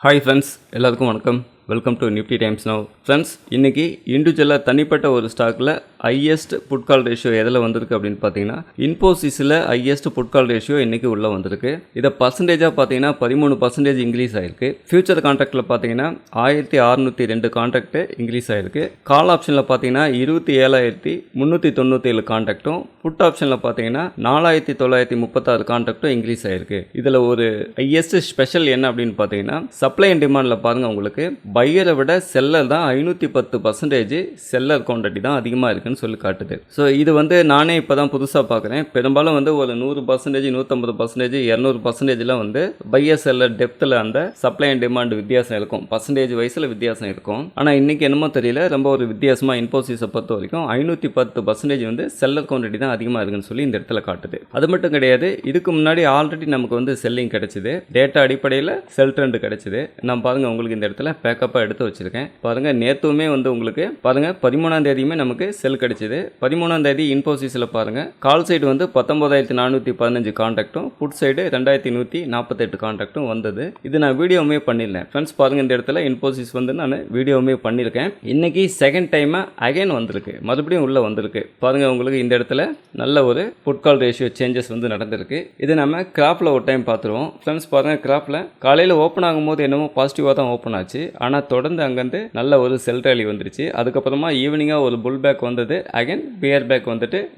Hi friends, எல்லாருக்கும் வணக்கம். Welcome to Nifty times now. Friends, இன்றைக்கி இண்டிவிஜுவலாக தனிப்பட்ட ஒரு ஸ்டாக்கில் ஹையஸ்ட் புட் கால் ரேஷியோ எதில் வந்திருக்கு அப்படின்னு பார்த்தீங்கன்னா, இன்ஃபோசிஸில் ஹையஸ்ட் புட் கால் ரேஷியோ இன்றைக்கி உள்ளே வந்திருக்கு. இதை பர்சன்டேஜாக பார்த்தீங்கன்னா 13% இன்க்ரீஸ் ஆகிருக்கு. ஃபியூச்சர் கான்ட்ராக்டில் பார்த்தீங்கன்னா 1602 கான்ட்ராக்டு இன்க்ரீஸ் ஆகிருக்கு. கால் ஆப்ஷனில் பார்த்தீங்கன்னா 27,397 கான்ட்ராக்டும், புட் ஆப்ஷனில் பார்த்தீங்கன்னா 4,936 கான்ட்ராக்டும் இன்க்ரீஸ் ஆகிருக்கு. இதில் ஒரு ஹையஸ்ட் ஸ்பெஷல் என்ன அப்படின்னு பார்த்தீங்கன்னா, சப்ளை அண்ட் டிமாண்டில் பாருங்கள், உங்களுக்கு பையரை விட செல்லர் தான் 510% செல்லர் குவான்டிட்டி தான் அதிகமாக இருக்குன்னு சொல்லி காட்டுது. ஸோ இது நானே இப்போ தான் புதுசாக பார்க்குறேன். பெரும்பாலும் ஒரு 100%, 150%, 200% பையர் செல்லர் டெப்த்தில் அந்த சப்ளை அண்ட் டிமாண்ட் வித்தியாசம் இருக்கும், பர்சன்டேஜ் வைஸில் வித்தியாசம் இருக்கும். ஆனால் இன்றைக்கி என்னமோ தெரியல, ரொம்ப ஒரு வித்தியாசமாக இன்ஃபோசிஸை பொறுத்த வரைக்கும் 510% செல்லர் குவான்டிட்டி தான் அதிகமாக இருக்குன்னு சொல்லி இந்த இடத்துல காட்டுது. அது மட்டும் கிடையாது, இதுக்கு முன்னாடி ஆல்ரெடி நமக்கு செல்லிங் கிடைச்சிது, டேட்டா அடிப்படையில் செல் ட்ரெண்ட் கிடைச்சிது. நான் பாருங்கள், உங்களுக்கு இந்த இடத்துல பேக்கப்பாக எடுத்து வச்சுருக்கேன். பாருங்கள், நேற்றுமே உங்களுக்கு பாருங்கள் 13ஆம் தேதியுமே நமக்கு செல் கிடைச்சிது. 13ஆம் தேதி இன்ஃபோசிஸில் பாருங்கள், கால் சைடு 19,415 கான்ட்ராக்டும், புட் சைடு 2,148 கான்ட்ராக்டும் வந்தது. இது நான் வீடியோவுமே பண்ணியிருந்தேன். ஃப்ரெண்ட்ஸ் பாருங்கள், இந்த இடத்துல இன்ஃபோசிஸ் நான் வீடியோவுமே பண்ணியிருக்கேன். இன்றைக்கி செகண்ட் டைமாக அகைன் வந்திருக்கு, மறுபடியும் உள்ளே வந்திருக்கு. பாருங்கள், உங்களுக்கு இந்த இடத்துல நல்ல ஒரு புட் கால் ரேஷியோ சேஞ்சஸ் நடந்திருக்கு. இது நம்ம கிராஃபில் ஒரு டைம் பார்த்துருவோம். ஃப்ரெண்ட்ஸ் பாருங்கள், கிராஃபில் காலையில் ஓப்பன் ஆகும்போது என்னமோ பாசிட்டிவாக தான் ஓப்பன் ஆச்சு. ஆனால் தொடர்ந்து அங்கேருந்து நல்ல ஒரு செல் ரேலி வந்துருச்சு. அதுக்கப்புறமா ஈவினிங்காக ஒரு புல் பேக் வந்தது, அகைன் பியர் பேக்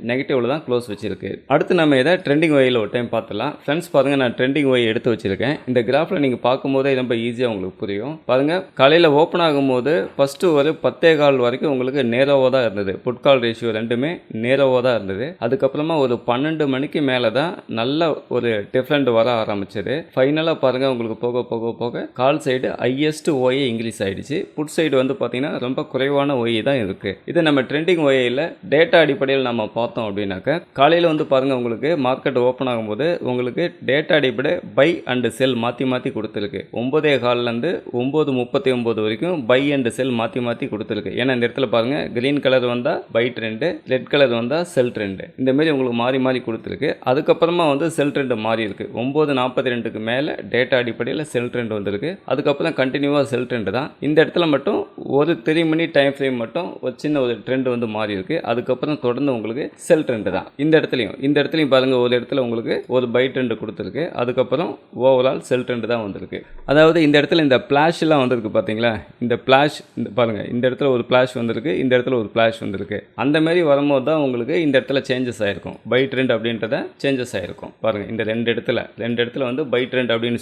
நெகட்டிவ்ல தான் க்ளோஸ் வச்சிருக்கு. அடுத்து நம்ம இதை ட்ரெண்டிங் ஒயில் ஒரு டைம் பார்த்துலாம். ஃப்ரெண்ட்ஸ் பாருங்கள், நான் ட்ரெண்டிங் ஒய் எடுத்து வச்சிருக்கேன். இந்த கிராஃபில் நீங்கள் பார்க்கும்போதே ரொம்ப ஈஸியாக உங்களுக்கு புரியும். பாருங்கள், காலையில் ஓப்பன் ஆகும்போது ஃபஸ்ட்டு ஒரு 10:15 வரைக்கும் உங்களுக்கு நேரோவாக தான் இருந்தது. புட் கால் ரேஷியோ ரெண்டுமே நேரோவாக தான் இருந்தது. அதுக்கப்புறமா ஒரு 12 மணிக்கு மேலே தான் நல்ல ஒரு டிஃப்ரெண்ட் வர ஆரம்பிச்சது. ஃபைனலாக பாருங்கள், உங்களுக்கு போக போக போக கால் சைடு ஹையஸ்ட் ஓயை இன்க்ரீஸ் ஆகிடுச்சு. புட் சைடு பார்த்தீங்கன்னா ரொம்ப குறைவான ஒய் தான் இருக்குது. இது நம்ம ட்ரெண்டிங் ஒயில் டேட்டா அடிப்படையில் நம்ம பார்த்தோம் அப்படின்னாக்க, காலையில் பாருங்கள், உங்களுக்கு மார்க்கெட் ஓப்பன் ஆகும்போது உங்களுக்கு டேட்டா அடிப்படை பை அண்ட் செல் மாற்றி மாற்றி கொடுத்துருக்கு. 9:15 9:39 வரைக்கும் பை அண்ட் செல் மாற்றி மாற்றி கொடுத்துருக்கு. ஏன்னா இந்த இடத்துல பாருங்கள், கிரீன் கலர் வந்தால் பை ட்ரெண்டு, ரெட் கலர் வந்தால் செல் ட்ரெண்டு, இந்தமாரி உங்களுக்கு மாறி மாறி கொடுத்துருக்கு. அதுக்கப்புறமா செல் ட்ரெண்டு மாறி இருக்கு. 9:42க்கு மேலே டேட்டா அடிப்படையில் செல் ட்ரெண்ட் வந்திருக்கு. அதுக்கப்புறம் கண்டினியூவாக செல் ட்ரெண்டு தான். இந்த இடத்துல மட்டும் ஒரு 3 மணி டைம் ஃப்ரேம் மட்டும் ஒரு சின்ன ஒரு ட்ரெண்ட் மாறி இருக்கு. அதுக்கப்புறம் தொடர்ந்து உங்களுக்கு செல் ட்ரெண்ட் தான். இந்த இடத்துலையும் பாருங்க, ஒரு இடத்துல உங்களுக்கு ஒரு பை ட்ரெண்ட் கொடுத்துருக்கு. அதுக்கப்புறம் ஓவரால் செல் ட்ரெண்ட் தான் வந்திருக்கு. அதாவது இந்த இடத்துல இந்த பிளாஷ் எல்லாம் வந்திருக்கு பார்த்தீங்களா, இந்த பிளாஷ் பாருங்க, இந்த இடத்துல ஒரு பிளாஷ் வந்திருக்கு, இந்த இடத்துல ஒரு பிளாஷ் வந்திருக்கு. அந்த மாதிரி வரும்போது தான் உங்களுக்கு இந்த இடத்துல சேஞ்சஸ் ஆயிருக்கும். பை ட்ரெண்ட் அப்படின்றத சேஞ்சஸ் ஆயிருக்கும். பாருங்க, இந்த ரெண்டு இடத்துல பை ட்ரெண்ட் அப்படின்னு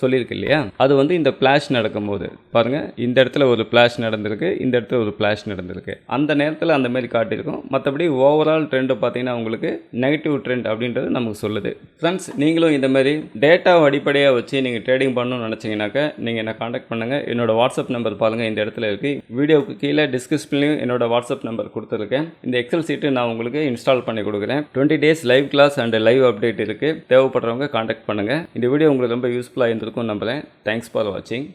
சொல்லியிருக்கு இல்லையா, அது இந்த பிளாஷ் நடக்கும்போது பாருங்க, இந்த இடத்துல ஒரு பிளாஷ் நடந்திருக்கு, இந்த இடத்துல ஒரு பிளாஷ் நடந்திருக்கு. அந்த நேரத்தில் அந்த மாதிரி காட்டியிருக்கும். மற்றபடி ஓவரால் ட்ரெண்ட் பார்த்தீங்கன்னா உங்களுக்கு நெகட்டிவ் ட்ரெண்ட் அப்படின்றது நமக்கு சொல்லுது. ஃப்ரெண்ட்ஸ், நீங்களும் இந்த மாதிரி டேட்டாவை அடிப்படையாக வச்சு நீங்கள் ட்ரேடிங் பண்ணணும்னு நினச்சிங்கனாக்கா நீங்கள் என்ன காண்டாக்ட் பண்ணுங்கள். என்னோட வாட்ஸ்அப் நம்பர் பாருங்கள், இந்த இடத்துல இருக்குது. வீடியோவுக்கு கீழே டிஸ்கிரிப்ஷன்லையும் என்னோட வாட்ஸ்அப் நம்பர் கொடுத்துருக்கேன். இந்த எக்ஸல் சீட்டு நான் உங்களுக்கு இன்ஸ்டால் பண்ணி கொடுக்குறேன். 20 days live class and live update இருக்குது. தேவைப்படுறவங்க காண்டாக்ட் பண்ணுங்கள். இந்த வீடியோ உங்களுக்கு ரொம்ப யூஸ்ஃபுல்லாக இருந்திருக்கும் நம்புகிறேன். தேங்க்ஸ் ஃபார் வாட்சிங்.